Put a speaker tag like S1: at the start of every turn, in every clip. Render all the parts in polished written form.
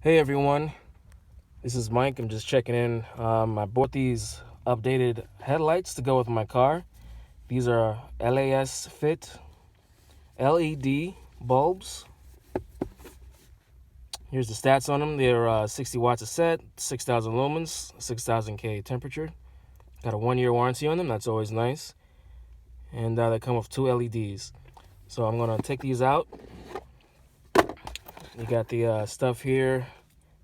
S1: Hey everyone, this is Mike. I'm just checking in. I bought these updated headlights to go with my car. These are Lasfit LED bulbs. Here's the stats on them. They're 60 watts a set, 6,000 lumens, 6,000K temperature. Got a 1-year warranty on them. That's always nice. And they come with 2 LEDs. So I'm gonna take these out. You got the stuff here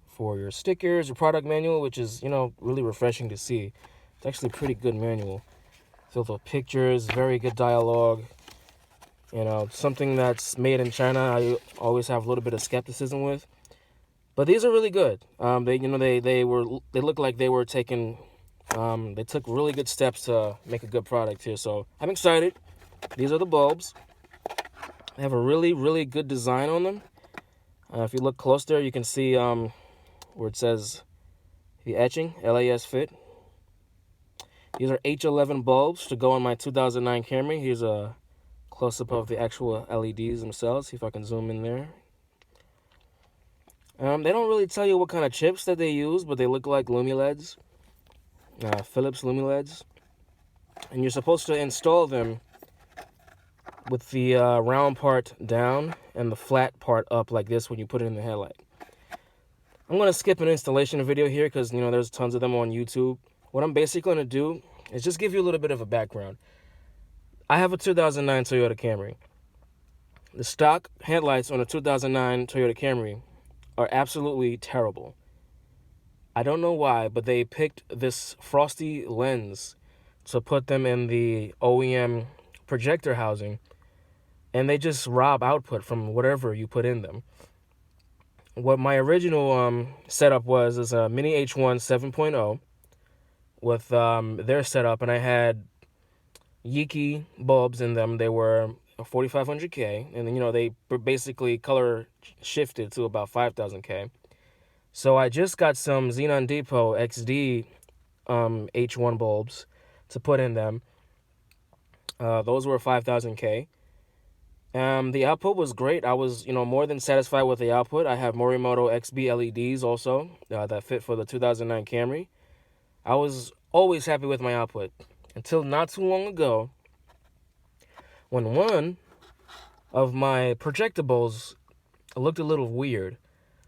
S1: for your stickers, your product manual, which is, really refreshing to see. It's actually a pretty good manual. Filled with pictures, very good dialogue. Something that's made in China, I always have a little bit of skepticism with. But these are really good. They look like they were taking, they took really good steps to make a good product here. So I'm excited. These are the bulbs. They have a really, really good design on them. If you look close there, you can see where it says the etching, Lasfit. These are H11 bulbs to go on my 2009 Camry. Here's a close-up of the actual LEDs themselves. See if I can zoom in there. They don't really tell you what kind of chips that they use, but they look like LumiLEDs, Philips LumiLEDs. And you're supposed to install them with the round part down and the flat part up like this when you put it in the headlight. I'm going to skip an installation video here because, there's tons of them on YouTube. What I'm basically going to do is just give you a little bit of a background. I have a 2009 Toyota Camry. The stock headlights on a 2009 Toyota Camry are absolutely terrible. I don't know why, but they picked this frosty lens to put them in the OEM projector housing, and they just rob output from whatever you put in them. What my original setup is a Mini H1 7.0 with their setup, and I had Yeaky bulbs in them. They were 4,500K, and then they basically color shifted to about 5,000K. So I just got some XenonDepot XD H1 bulbs to put in them. Those were 5,000K. The output was great. I was, more than satisfied with the output. I have Morimoto XB LEDs also that fit for the 2009 Camry. I was always happy with my output until not too long ago when one of my projectables looked a little weird.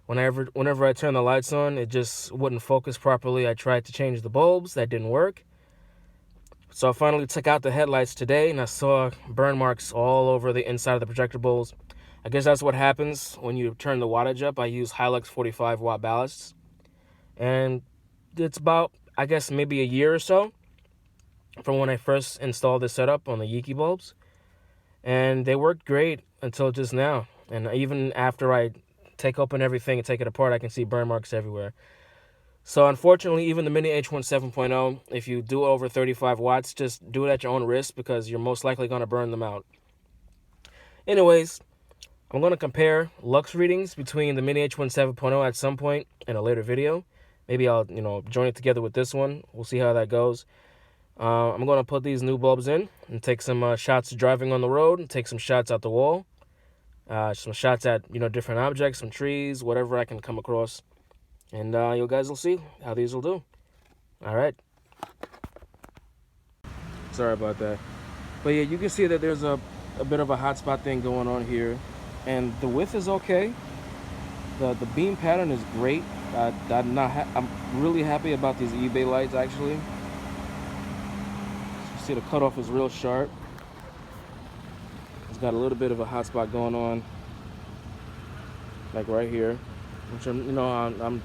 S1: Whenever I turned the lights on, it just wouldn't focus properly. I tried to change the bulbs. That didn't work. So I finally took out the headlights today, and I saw burn marks all over the inside of the projector bowls. I guess that's what happens when you turn the wattage up. I use Hyluxtek 45 watt ballasts. And it's about, I guess, maybe a year or so from when I first installed this setup on the Yeaky bulbs. And they worked great until just now. And even after I take open everything and take it apart, I can see burn marks everywhere. So unfortunately, even the Mini H1 7.0, if you do over 35 watts, just do it at your own risk because you're most likely going to burn them out. Anyways, I'm going to compare lux readings between the Mini H1 7.0 at some point in a later video. Maybe I'll, join it together with this one. We'll see how that goes. I'm going to put these new bulbs in and take some shots driving on the road and take some shots out the wall. Some shots at, different objects, some trees, whatever I can come across. And you guys will see how these will do. All right. Sorry about that. But yeah, you can see that there's a bit of a hotspot thing going on here. And the width is okay. The beam pattern is great. I'm really happy about these eBay lights, actually. You see the cutoff is real sharp. It's got a little bit of a hotspot going on, like right here, which I'm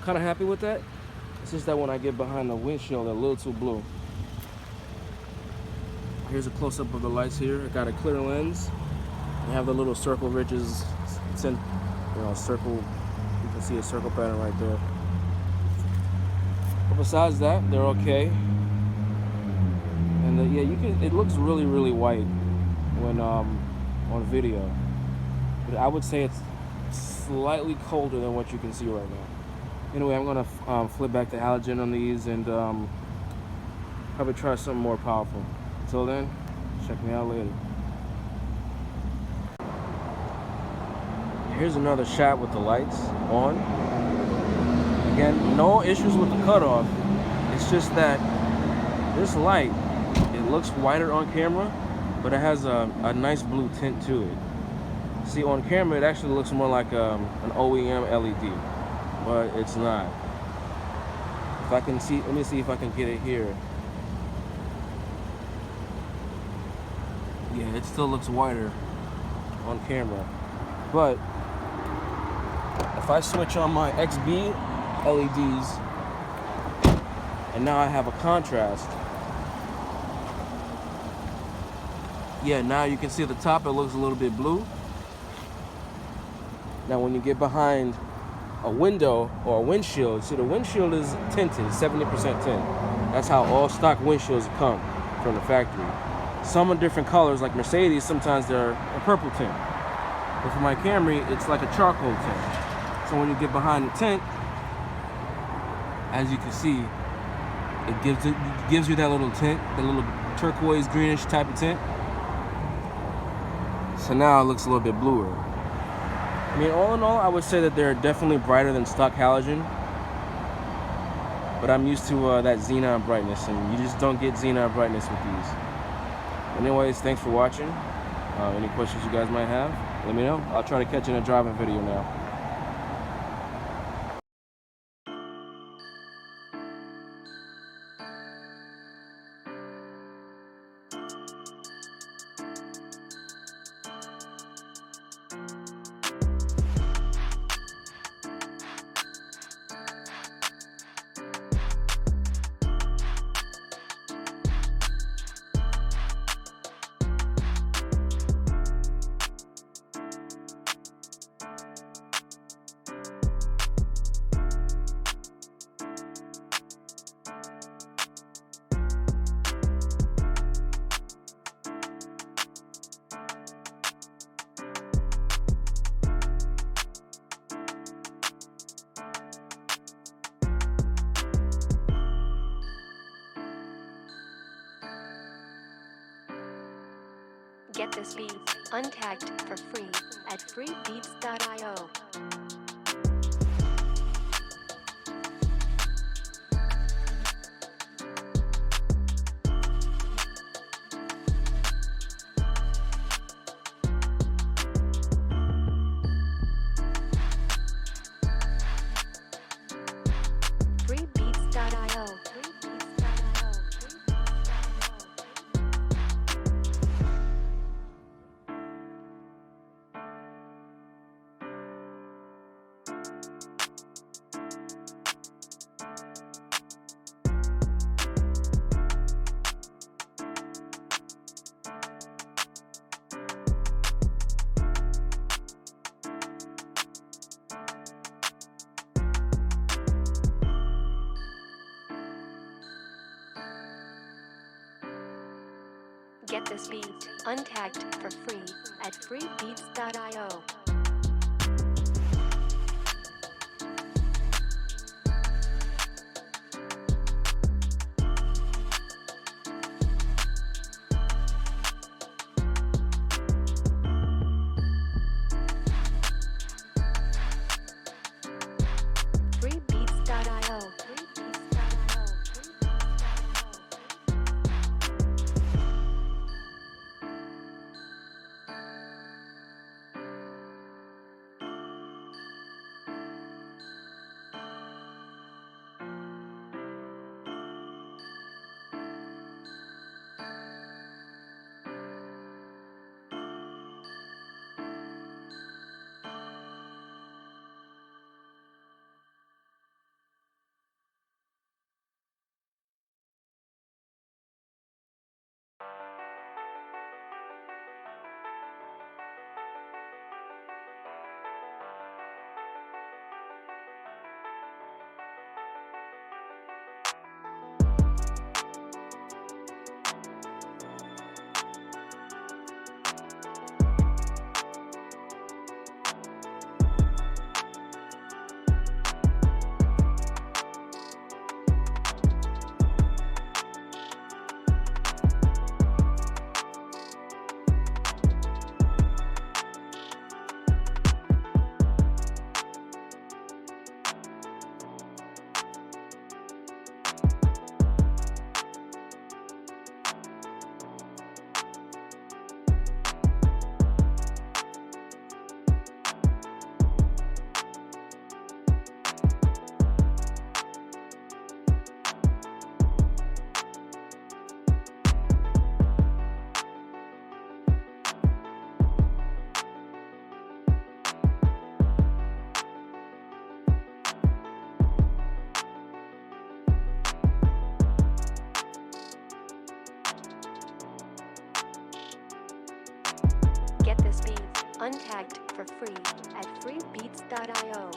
S1: kind of happy with that. It's just that when I get behind the windshield, they're a little too blue. Here's a close-up of the lights here. I got a clear lens. I have the little circle ridges. It's in, circle. You can see a circle pattern right there. But besides that, they're okay. And yeah, it looks really, really white when on video. But I would say it's slightly colder than what you can see right now. Anyway, I'm going to flip back to halogen on these and probably try something more powerful. Until then, check me out later. Here's another shot with the lights on. Again, no issues with the cutoff. It's just that this light, it looks whiter on camera, but it has a nice blue tint to it. See, on camera, it actually looks more like an OEM LED, but it's not. If I can see, let me see if I can get it here. Yeah, it still looks whiter on camera. But if I switch on my XB LEDs, and now I have a contrast, yeah, now you can see at the top it looks a little bit blue. Now when you get behind a window or a windshield, see the windshield is tinted, 70% tint. That's how all stock windshields come from the factory. Some are different colors, like Mercedes, sometimes they're a purple tint. But for my Camry, it's like a charcoal tint. So when you get behind the tint, as you can see, it gives you that little tint, that little turquoise greenish type of tint. So now it looks a little bit bluer. I mean, all in all, I would say that they're definitely brighter than stock halogen. But I'm used to that xenon brightness, and you just don't get xenon brightness with these. Anyways, thanks for watching. Any questions you guys might have, let me know. I'll try to catch you in a driving video now.
S2: Get this beat untagged for free at freebeats.io. freebeats.io. Get this beat untagged for free at freebeats.io. for free at freebeats.io.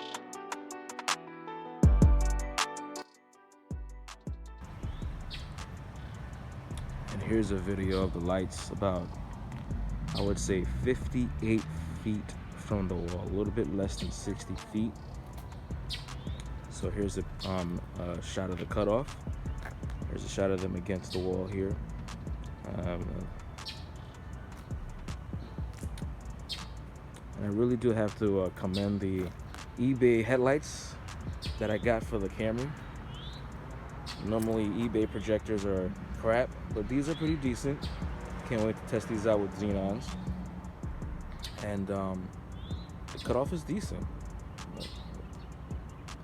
S1: And here's a video of the lights about, I would say, 58 feet from the wall, a little bit less than 60 feet. So here's a shot of the cutoff. There's a shot of them against the wall here. And I really do have to commend the eBay headlights that I got for the Camry. Normally eBay projectors are crap, but these are pretty decent. Can't wait to test these out with Xenons. And the cutoff is decent.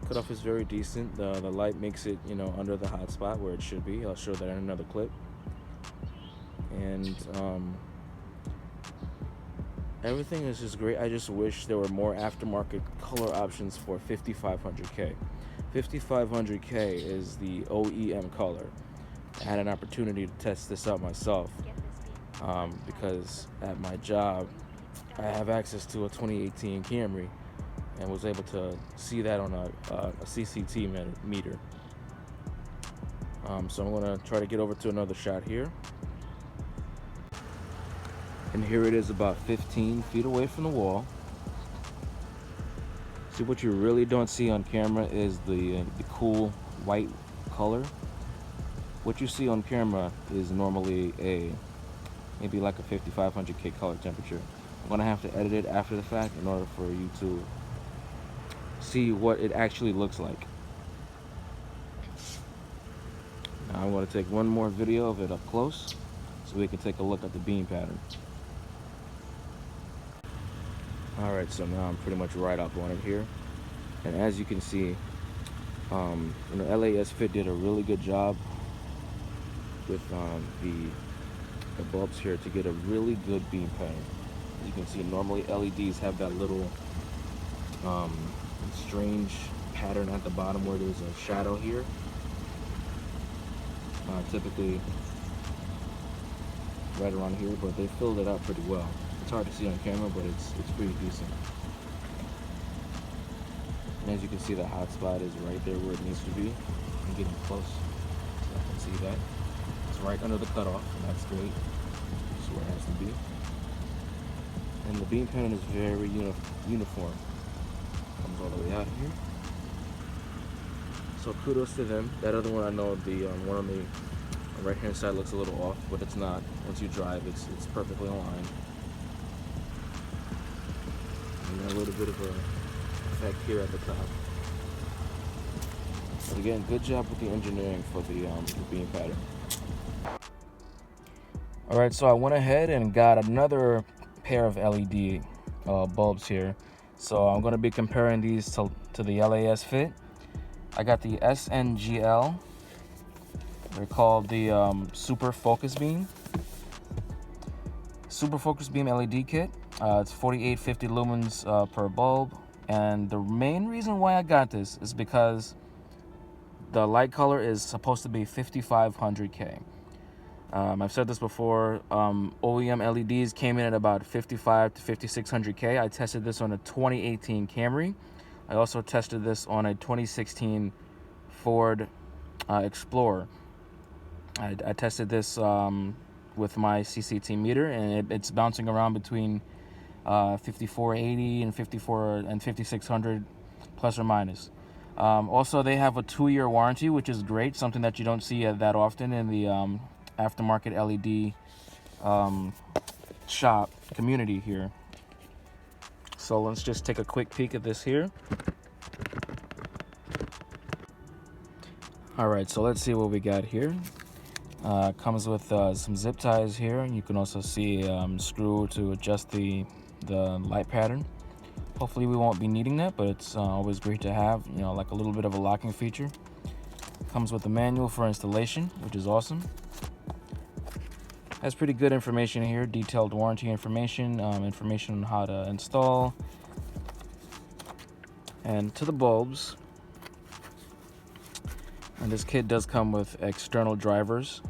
S1: The cutoff is very decent. The light makes it, you know, under the hot spot where it should be. I'll show that in another clip. And everything is just great. I just wish there were more aftermarket color options for 5500K. 5500K is the OEM color. I had an opportunity to test this out myself because at my job I have access to a 2018 Camry and was able to see that on a CCT meter. So I'm going to try to get over to another shot here. And here it is about 15 feet away from the wall. See, what you really don't see on camera is the cool white color. What you see on camera is normally maybe like a 5500K color temperature. I'm gonna have to edit it after the fact in order for you to see what it actually looks like. Now I want to take one more video of it up close so we can take a look at the beam pattern. Alright, so now I'm pretty much right up on it here. And as you can see, you know, LASFit did a really good job with the bulbs here to get a really good beam pattern. As you can see, normally LEDs have that little strange pattern at the bottom where there's a shadow here. Typically right around here, but they filled it out pretty well. It's hard to see on camera, but it's pretty decent. And as you can see, the hot spot is right there where it needs to be. I'm getting close, so I can see that. It's right under the cutoff, and that's great. That's where it has to be. And the beam pattern is very uniform. Comes all the way out here. So kudos to them. That other one, I know the one on the right-hand side looks a little off, but it's not. Once you drive, it's perfectly aligned. And a little bit of a effect here at the top. But again, good job with the engineering for the beam pattern. All right, so I went ahead and got another pair of LED bulbs here. So I'm going to be comparing these to the LASFit. I got the SNGL. They're called the Super FocusBeam. Super FocusBeam LED kit. It's 4850 lumens per bulb. And the main reason why I got this is because the light color is supposed to be 5500K. I've said this before, OEM LEDs came in at about 55 to 5600K. I tested this on a 2018 Camry. I also tested this on a 2016 Ford Explorer. I tested this with my CCT meter, and it's bouncing around between 5480 and 5600 plus or minus. Also, they have a 2-year warranty, which is great, something that you don't see that often in the aftermarket LED shop community here. So let's just take a quick peek at this here. All right, so let's see what we got here. Comes with some zip ties here, and you can also see screw to adjust the light pattern. Hopefully we won't be needing that, but it's always great to have, you know, like a little bit of a locking feature. Comes with the manual for installation, which is awesome. Has pretty good information here, detailed warranty information, information on how to install. And to the bulbs. And this kit does come with external drivers.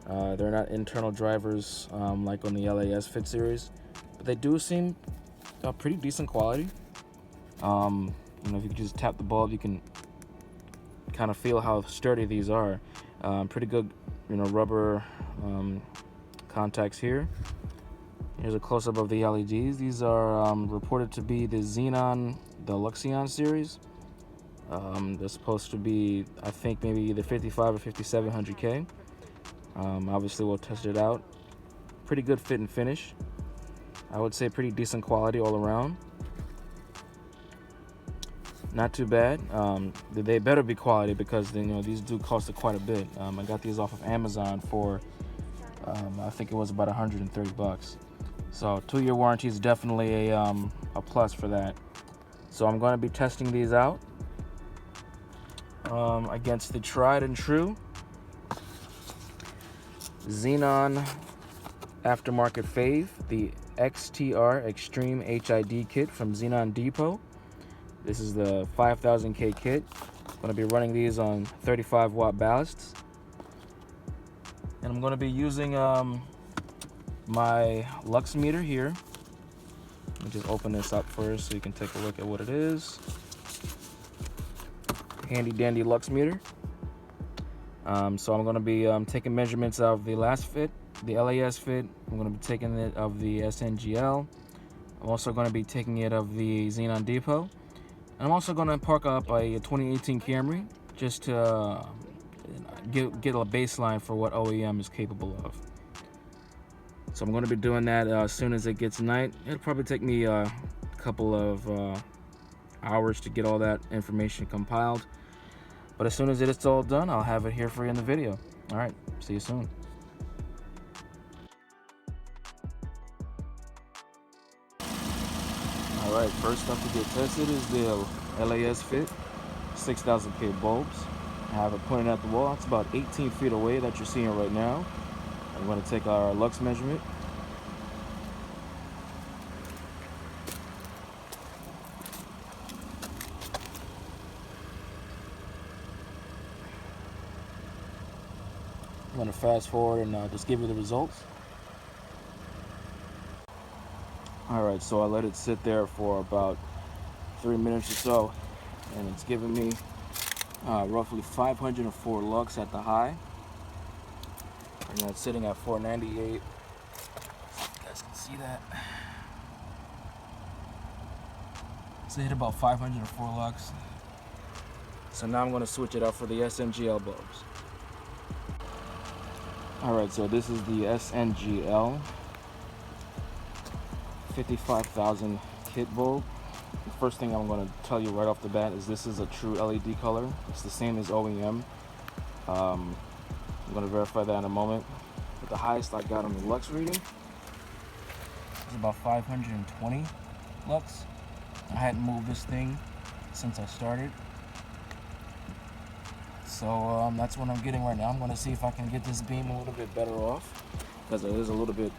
S1: They're not internal drivers like on the LASFit series, but they do seem pretty decent quality. You know, if you just tap the bulb, you can kind of feel how sturdy these are. Pretty good, you know, rubber contacts here. Here's a close-up of the LEDs. These are reported to be the Luxion series. They're supposed to be, I think, maybe either 55 or 5700K. Obviously, we'll test it out. Pretty good fit and finish. I would say pretty decent quality all around. Not too bad. They better be quality because, you know, these do cost quite a bit. I got these off of Amazon for, I think it was about 130 bucks. So 2-year warranty is definitely a plus for that. So I'm going to be testing these out against the tried and true Xenon aftermarket fave, the XTR Extreme HID kit from XenonDepot. This is the 5000K kit. I'm going to be running these on 35 watt ballasts. And I'm going to be using my lux meter here. Let me just open this up first so you can take a look at what it is. Handy dandy lux meter. So I'm going to be taking measurements of the Lasfit, the Lasfit. I'm going to be taking it of the SNGL. I'm also going to be taking it of the XenonDepot. And I'm also going to park up a 2018 Camry just to get a baseline for what OEM is capable of. So I'm going to be doing that as soon as it gets night. It'll probably take me a couple of hours to get all that information compiled. But as soon as it's all done, I'll have it here for you in the video. All right, see you soon. All right, first up to get tested is the Lasfit 6000K bulbs. I have it pointed at the wall. It's about 18 feet away that you're seeing right now. I'm going to take our lux measurement. I'm going to fast forward and just give you the results. Alright, so I let it sit there for about 3 minutes or so, and it's giving me roughly 504 lux at the high. And that's sitting at 498. You guys can see that. So it hit about 504 lux. So now I'm going to switch it up for the SNGL bulbs. Alright, so this is the SNGL 55000 kit bulb. The first thing I'm going to tell you right off the bat is this is a true LED color. It's the same as OEM. I'm going to verify that in a moment. But the highest I got on the lux reading is about 520 lux. I hadn't moved this thing since I started. So that's what I'm getting right now. I'm going to see if I can get this beam a little bit better off, because it is a little bit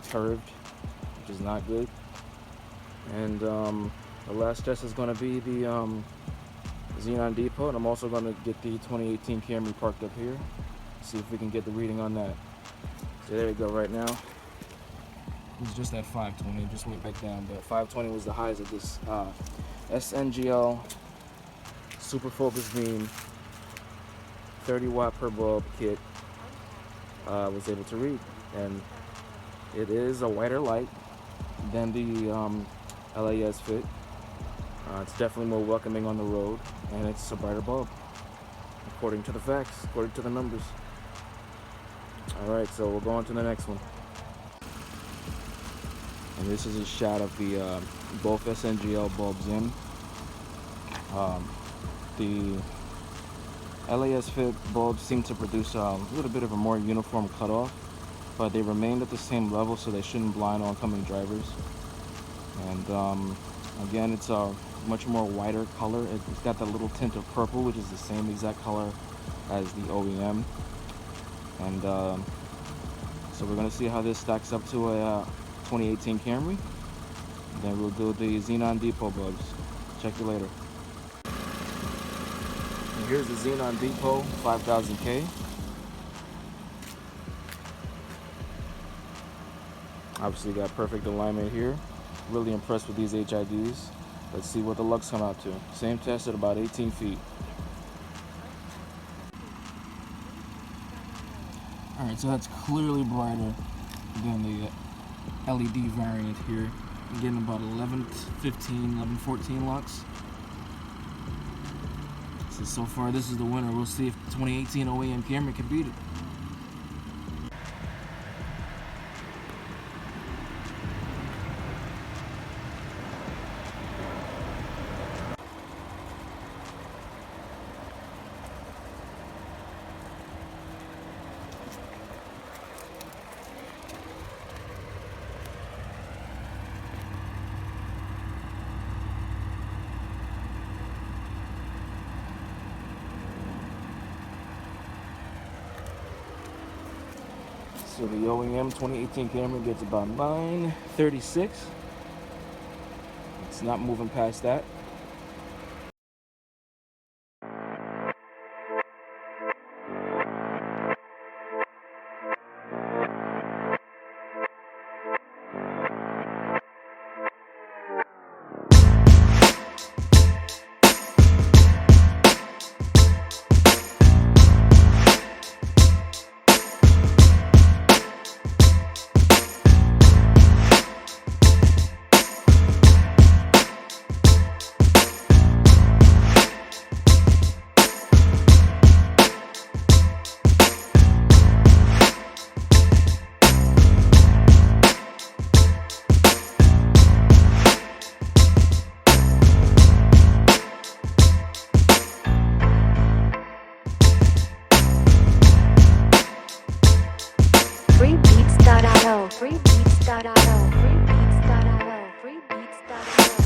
S1: curved, which is not good. And the last test is going to be the XenonDepot, and I'm also going to get the 2018 Camry parked up here, see if we can get the reading on that. So there you go right now. It's just at 520, it just went back down, but 520 was the highs of this SNGL Super FocusBeam 30 watt per bulb kit was able to read. And it is a whiter light than the Lasfit. It's definitely more welcoming on the road, and it's a brighter bulb, according to the facts, according to the numbers. Alright, so we'll go on to the next one. And this is a shot of the both SNGL bulbs in. The Lasfit bulbs seem to produce a little bit of a more uniform cutoff, but they remained at the same level, so they shouldn't blind oncoming drivers. And again, it's a much more whiter color. It's got that little tint of purple, which is the same exact color as the OEM. And so we're going to see how this stacks up to a 2018 Camry. And then we'll do the XenonDepot bulbs. Check you later. And here's the XenonDepot 5000K. Obviously got perfect alignment here. Really impressed with these HIDs. Let's see what the Lux come out to. Same test at about 18 feet. Alright, so that's clearly brighter than the LED variant here. I'm getting about 11, 15, 11, 14 lux. So far this is the winner. We'll see if 2018 OEM Camry can beat it. So the OEM 2018 Camry gets about 936. It's not moving past that.
S2: Freebeats.io, freebeats.io, freebeats.io, freebeats.io.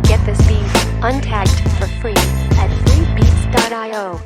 S2: Get this beat untagged for free at freebeats.io.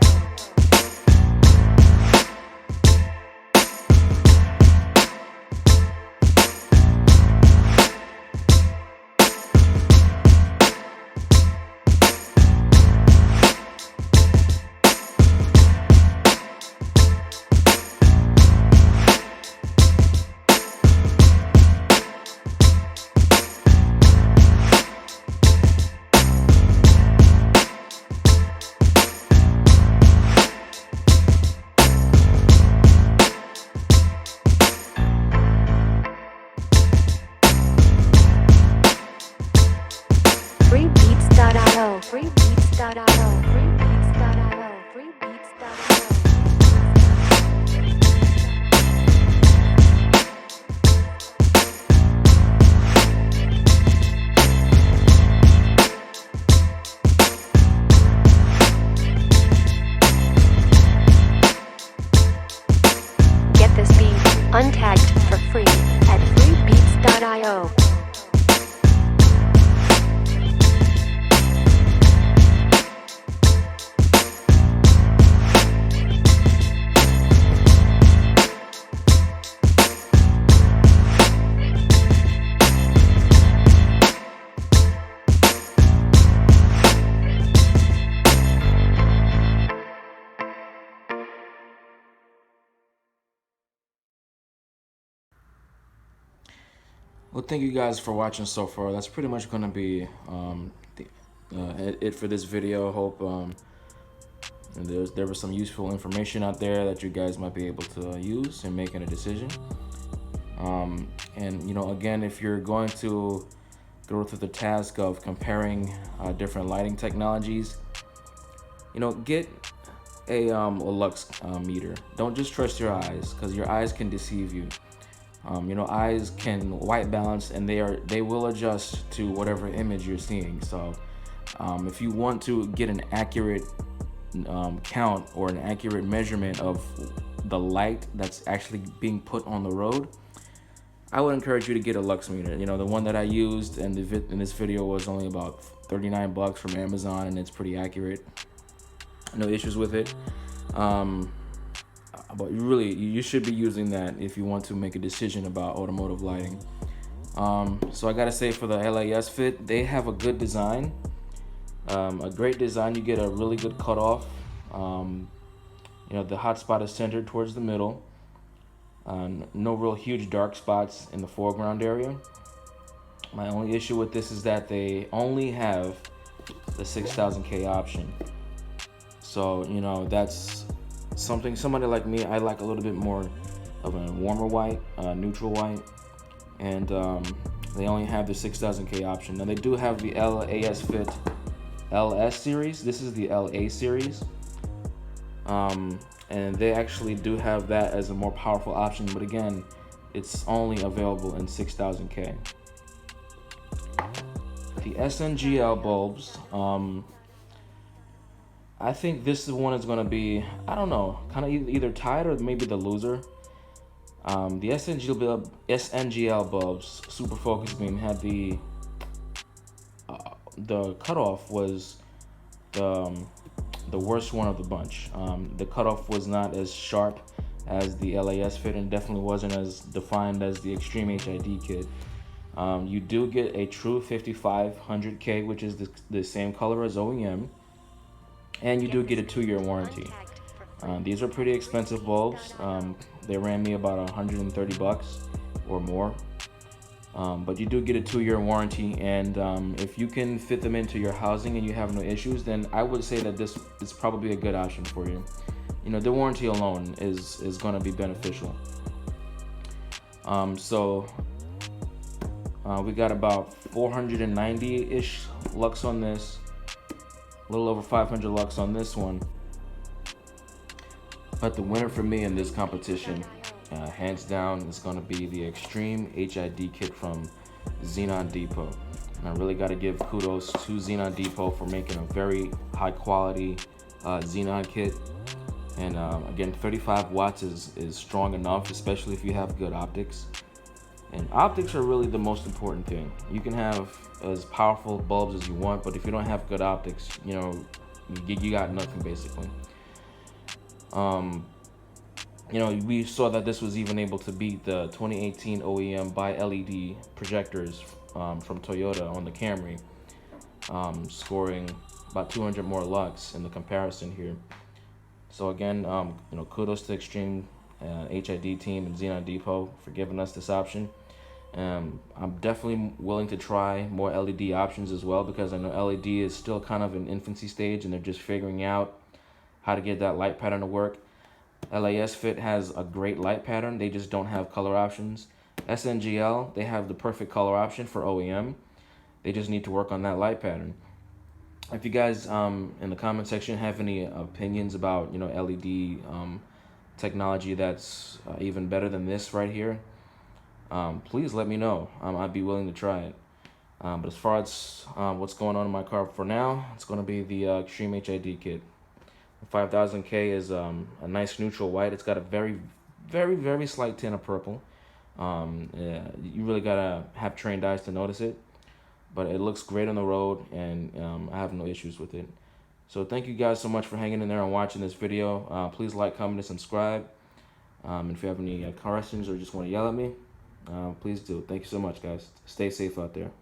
S2: Freebeats.io, freebeats.io, freebeats.io, freebeats.io. Get this beat untagged for free at freebeats.io.
S1: Well, thank you guys for watching so far. That's pretty much going to be it for this video. Hope there was some useful information out there that you guys might be able to use in making a decision. And you know, again, if you're going to go through the task of comparing different lighting technologies, you know, get a lux meter. Don't just trust your eyes, because your eyes can deceive you. You know, eyes can white balance, and they will adjust to whatever image you're seeing. So if you want to get an accurate count or an accurate measurement of the light that's actually being put on the road, I would encourage you to get a lux meter. You know, the one that I used in this video was only about $39 from Amazon, and it's pretty accurate. No issues with it. But you should be using that if you want to make a decision about automotive lighting. So I gotta say, for the LAS fit, they have a good design, a great design. You get a really good cutoff. You know, the hot spot is centered towards the middle. No real huge dark spots in the foreground area. My only issue with this is that they only have the 6000K option. So, you know, that's something somebody like me, I like a little bit more of a warmer white, neutral white. And they only have the 6000K option. Now they do have the LAS Fit LS series. This is the LA series. And they actually do have that as a more powerful option, but again, it's only available in 6000K. The SNGL bulbs, I think this one is going to be, I don't know, kind of either tied or maybe the loser. The SNGL bulbs Super FocusBeam had the cutoff was the worst one of the bunch. The cutoff was not as sharp as the LAS fit, and definitely wasn't as defined as the Extreme HID kit. You do get a true 5500K, which is the same color as OEM, and you do get a 2-year warranty. These are pretty expensive bulbs. They ran me about 130 bucks or more. But you do get a 2-year warranty, and if you can fit them into your housing and you have no issues, then I would say that this is probably a good option for you. You know, the warranty alone is going to be beneficial. We got about 490-ish lux on this, a little over 500 lux on this one. But the winner for me in this competition, hands down, is going to be the Extreme HID kit from XenonDepot. And I really got to give kudos to XenonDepot for making a very high quality xenon kit. And again, 35 watts is strong enough, especially if you have good optics. And optics are really the most important thing. You can have as powerful bulbs as you want, but if you don't have good optics, you know, you got nothing basically. You know, we saw that this was even able to beat the 2018 OEM Bi-LED projectors from Toyota on the Camry, scoring about 200 more lux in the comparison here. So again, you know, kudos to Extreme HID team and XenonDepot for giving us this option. I'm definitely willing to try more LED options as well, because I know LED is still kind of in infancy stage and they're just figuring out how to get that light pattern to work. LAS Fit has a great light pattern, they just don't have color options. SNGL, they have the perfect color option for OEM. They just need to work on that light pattern. If you guys in the comment section have any opinions about, you know, LED technology that's even better than this right here, please let me know. I'd be willing to try it. But as far as what's going on in my car for now, it's going to be the Extreme HID kit. The 5000K is a nice neutral white. It's got a very, very, very slight tint of purple. Yeah, you really gotta have trained eyes to notice it, but it looks great on the road, and I have no issues with it. So thank you guys so much for hanging in there and watching this video. Please like, comment, and subscribe. And if you have any questions or just want to yell at me, please do. Thank you so much, guys. Stay safe out there.